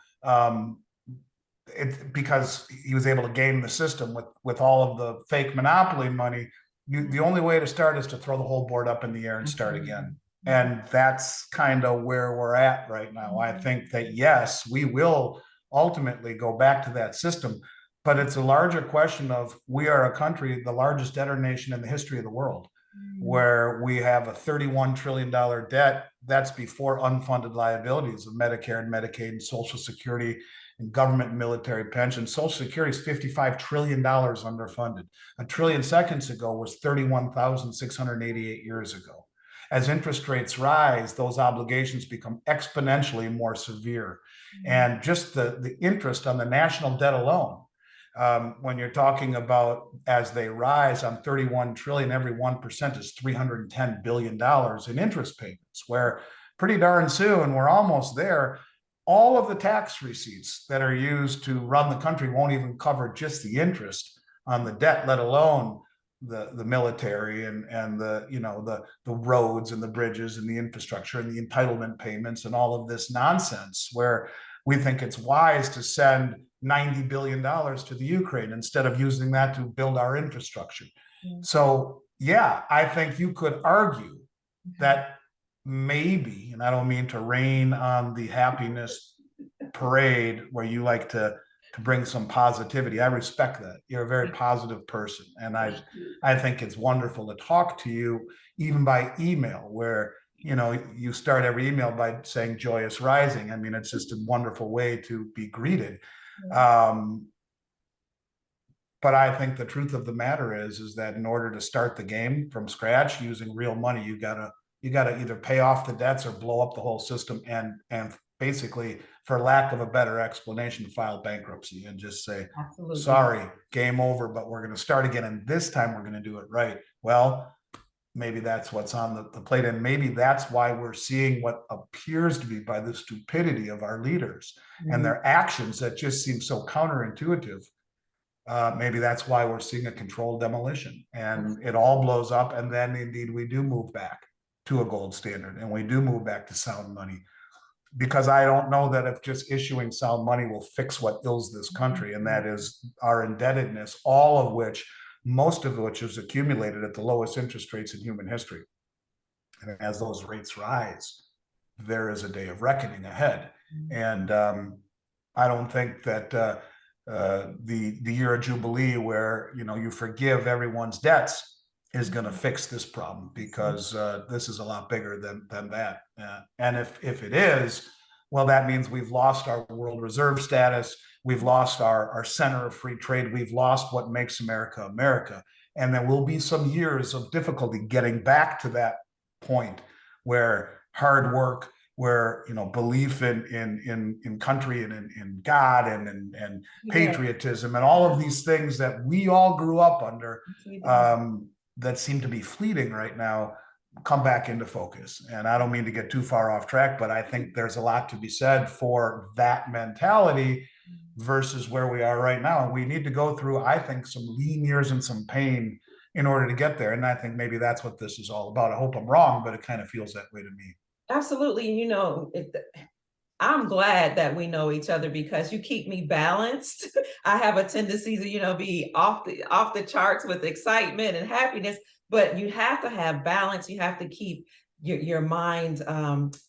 B: Because he was able to game the system with all of the fake Monopoly money. The only way to start is to throw the whole board up in the air and start again. And that's kind of where we're at right now. I think that, yes, we will ultimately go back to that system, but it's a larger question of, we are a country, the largest debtor nation in the history of the world, where we have a $31 trillion debt. That's before unfunded liabilities of Medicare and Medicaid and Social Security and government and military pensions. Social Security is $55 trillion underfunded. A trillion seconds ago was 31,688 years ago. As interest rates rise, those obligations become exponentially more severe. And just the interest on the national debt alone, when you're talking about, as they rise on 31 trillion, every 1% is $310 billion in interest payments, where pretty darn soon, we're almost there. All of the tax receipts that are used to run the country won't even cover just the interest on the debt, let alone the military and the roads and the bridges and the infrastructure and the entitlement payments and all of this nonsense, where we think it's wise to send $90 billion to the Ukraine instead of using that to build our infrastructure. So yeah, I think you could argue that maybe, and I don't mean to rain on the happiness parade where you like to bring some positivity. I respect that. You're a very positive person. And I think it's wonderful to talk to you, even by email, where, you start every email by saying joyous rising. I mean, it's just a wonderful way to be greeted. But I think the truth of the matter is that in order to start the game from scratch using real money, you gotta either pay off the debts or blow up the whole system and basically for lack of a better explanation, file bankruptcy and just say,
A: Absolutely.
B: sorry, game over, but we're going to start again. And this time we're going to do it right. Well, maybe that's what's on the plate. And maybe that's why we're seeing what appears to be by the stupidity of our leaders and their actions that just seem so counterintuitive. Maybe that's why we're seeing a controlled demolition and it all blows up. And then indeed we do move back to a gold standard and we do move back to sound money. Because I don't know that if just issuing sound money will fix what ills this country, and that is our indebtedness, all of which, most of which is accumulated at the lowest interest rates in human history. And as those rates rise, there is a day of reckoning ahead. And I don't think that the year of Jubilee, where you forgive everyone's debts, is going to fix this problem, because this is a lot bigger than that. And if it is, well, that means we've lost our world reserve status. We've lost our center of free trade. We've lost what makes America America. And there will be some years of difficulty getting back to that point where hard work, where belief in country and in God and patriotism and all of these things that we all grew up under, that seem to be fleeting right now, come back into focus. And I don't mean to get too far off track, but I think there's a lot to be said for that mentality versus where we are right now. And we need to go through, I think, some lean years and some pain in order to get there. And I think maybe that's what this is all about. I hope I'm wrong, but it kind of feels that way to me.
A: Absolutely. I'm glad that we know each other, because you keep me balanced. I have a tendency to, be off the charts with excitement and happiness, but you have to have balance. You have to keep your mind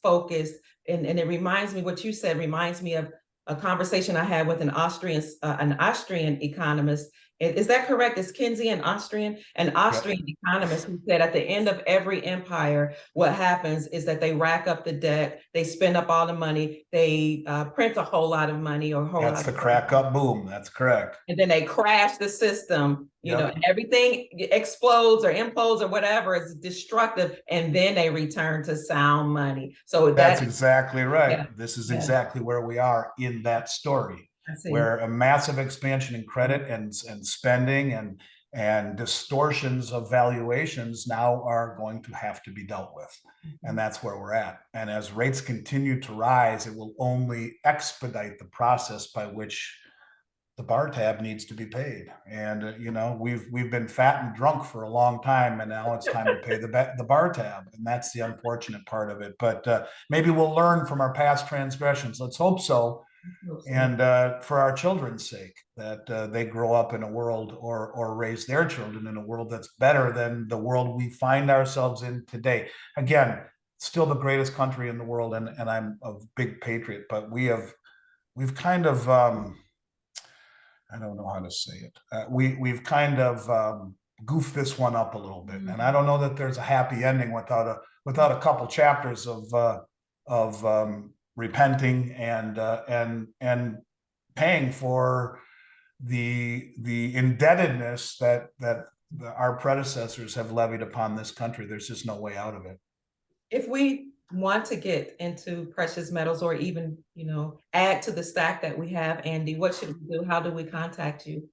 A: focused. And it reminds me, what you said reminds me of a conversation I had with an Austrian economist. Is that correct? Is Kinsey an Austrian economist, who said at the end of every empire, what happens is that they rack up the debt, they spend up all the money, they print a whole lot of money or a whole lot.
B: That's the crack up boom. That's correct.
A: And then they crash the system, and everything explodes or implodes or whatever is destructive, and then they return to sound money. So
B: that's exactly right.
A: Yeah.
B: This is exactly where we are in that story, where a massive expansion in credit and spending and distortions of valuations now are going to have to be dealt with. And that's where we're at. And as rates continue to rise, it will only expedite the process by which the bar tab needs to be paid. And we've been fat and drunk for a long time, and now it's time to pay the bar tab. And that's the unfortunate part of it. But maybe we'll learn from our past transgressions. Let's hope so. And for our children's sake, that they grow up in a world or raise their children in a world that's better than the world we find ourselves in today. Again, still the greatest country in the world, and I'm a big patriot, but we've kind of I don't know how to say it. We've kind of goofed this one up a little bit, and I don't know that there's a happy ending without a couple chapters of repenting and paying for the indebtedness that our predecessors have levied upon this country. There's just no way out of it.
A: If we want to get into precious metals, or even add to the stack that we have, Andy, what should we do? How do we contact you?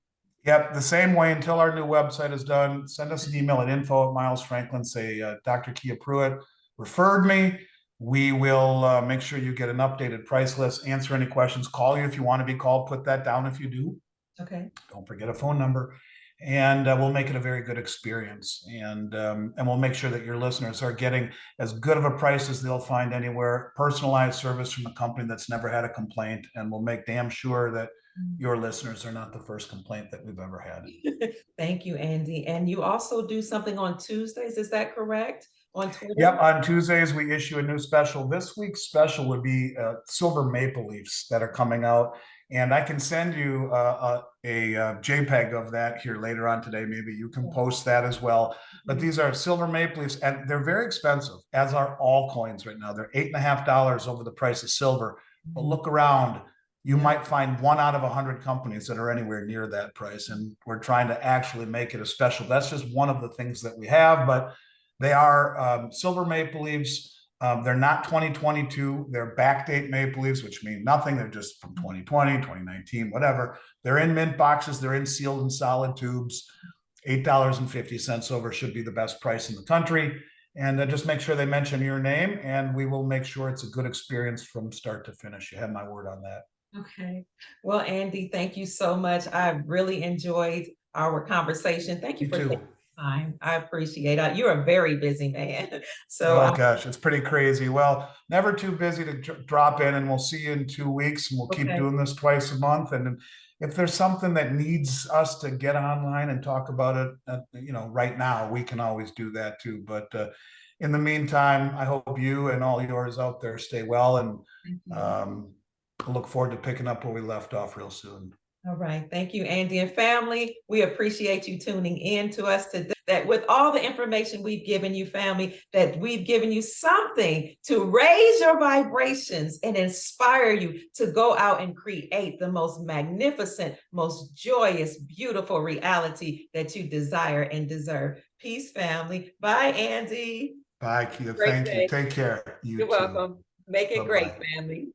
B: Yep, the same way until our new website is done. Send us an email at info@milesfranklin. Say Dr. Kia Pruitt referred me. We will make sure you get an updated price list, answer any questions, call you if you want to be called, put that down if you do.
A: Okay.
B: Don't forget a phone number. And we'll make it a very good experience. And we'll make sure that your listeners are getting as good of a price as they'll find anywhere, personalized service from a company that's never had a complaint. And we'll make damn sure that your listeners are not the first complaint that we've ever had.
A: Thank you, Andy. And you also do something on Tuesdays, is that correct? On Twitter?
B: Yep, on Tuesdays we issue a new special. This week's special would be silver maple leafs that are coming out. And I can send you a JPEG of that here later on today. Maybe you can post that as well. But these are silver maple leafs, and they're very expensive, as are all coins right now. They're $8.50 over the price of silver. But look around. You might find 1 out of 100 companies that are anywhere near that price. And we're trying to actually make it a special. That's just one of the things that we have. But they are silver maple leaves They're not 2022. They're backdate maple leaves, which mean nothing. They're just from 2020, 2019, whatever. They're in mint boxes. They're in sealed and solid tubes. $8.50 over should be the best price in the country. And just make sure they mention your name, and we will make sure it's a good experience from start to finish. You have my word on that.
A: Okay. Well, Andy, thank you so much. I really enjoyed our conversation. Thank you
B: You
A: for taking
B: too.
A: time. I appreciate it. You're a very busy man. So,
B: Oh gosh, it's pretty crazy. Well, never too busy to drop in, and we'll see you in 2 weeks, and we'll keep
A: okay.
B: doing this twice a month. And if there's something that needs us to get online and talk about it, right now, we can always do that too. But in the meantime, I hope you and all yours out there stay well, and I look forward to picking up where we left off real soon.
A: All right. Thank you, Andy and family. We appreciate you tuning in to us today. That with all the information we've given you, family, that we've given you something to raise your vibrations and inspire you to go out and create the most magnificent, most joyous, beautiful reality that you desire and deserve. Peace, family. Bye, Andy.
B: Bye, Kia.
A: Great
B: Thank you.
A: day.
B: Take care. You
A: You're
B: too.
A: welcome. Make it great,
B: Bye-bye.
A: family.